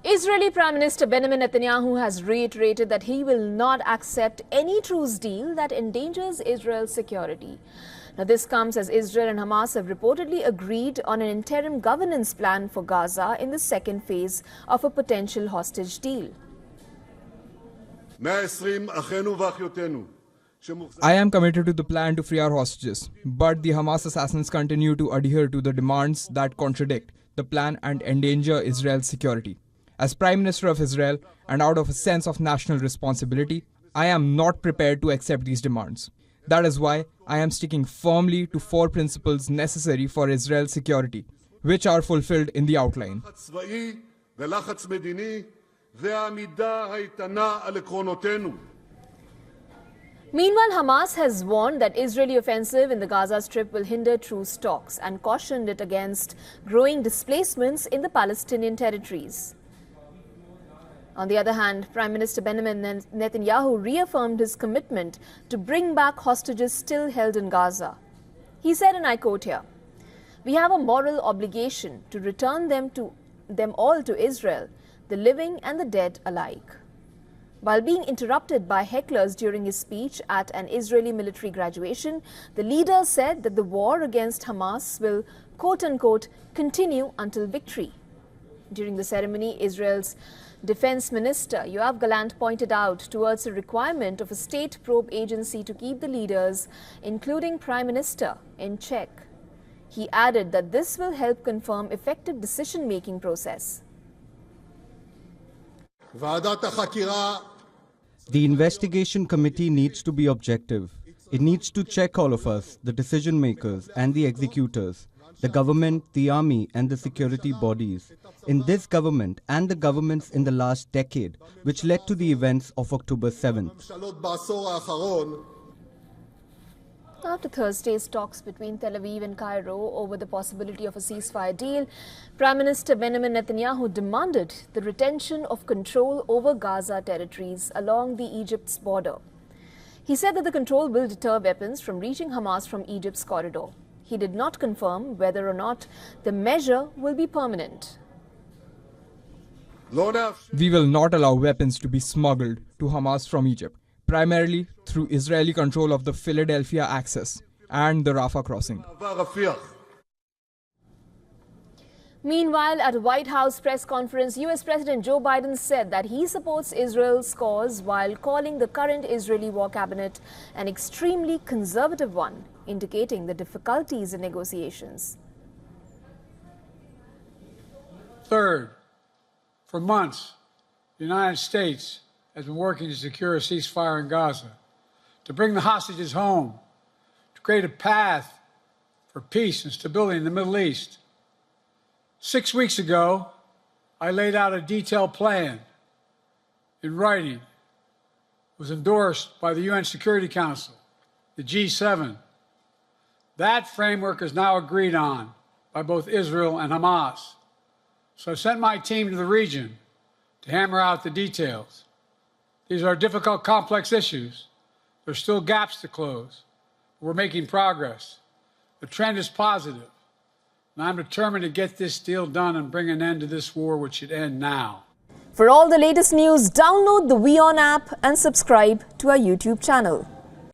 Israeli Prime Minister Benjamin Netanyahu has reiterated that he will not accept any truce deal that endangers Israel's security. Now, this comes as Israel and Hamas have reportedly agreed on an interim governance plan for Gaza in the second phase of a potential hostage deal. I am committed to the plan to free our hostages, but the Hamas assassins continue to adhere to the demands that contradict the plan and endanger Israel's security. As Prime Minister of Israel, and out of a sense of national responsibility, I am not prepared to accept these demands. That is why I am sticking firmly to 4 principles necessary for Israel's security, which are fulfilled in the outline. Meanwhile, Hamas has warned that Israeli offensive in the Gaza Strip will hinder truce talks and cautioned it against growing displacements in the Palestinian territories. On the other hand, Prime Minister Benjamin Netanyahu reaffirmed his commitment to bring back hostages still held in Gaza. He said, and I quote here, "We have a moral obligation to return them all to Israel, the living and the dead alike." While being interrupted by hecklers during his speech at an Israeli military graduation, the leader said that the war against Hamas will, quote-unquote, continue until victory. During the ceremony, Israel's Defense Minister Yoav Gallant pointed out towards a requirement of a state probe agency to keep the leaders, including Prime Minister, in check. He added that this will help confirm effective decision-making process. The investigation committee needs to be objective. It needs to check all of us, the decision makers and the executors, the government, the army and the security bodies, in this government and the governments in the last decade, which led to the events of October 7th. After Thursday's talks between Tel Aviv and Cairo over the possibility of a ceasefire deal, Prime Minister Benjamin Netanyahu demanded the retention of control over Gaza territories along the Egypt's border. He said that the control will deter weapons from reaching Hamas from Egypt's corridor. He did not confirm whether or not the measure will be permanent. We will not allow weapons to be smuggled to Hamas from Egypt, primarily through Israeli control of the Philadelphia Access and the Rafah crossing. Meanwhile, at a White House press conference, US President Joe Biden said that he supports Israel's cause while calling the current Israeli war cabinet an extremely conservative one, indicating the difficulties in negotiations. Third, for months, the United States has been working to secure a ceasefire in Gaza, to bring the hostages home, to create a path for peace and stability in the Middle East. 6 weeks ago, I laid out a detailed plan in writing. It was endorsed by the UN Security Council, the G7. That framework is now agreed on by both Israel and Hamas. So I sent my team to the region to hammer out the details. These are difficult, complex issues. There's still gaps to close. We're making progress. The trend is positive. And I'm determined to get this deal done and bring an end to this war, which should end now. For all the latest news, download the WION app and subscribe to our YouTube channel.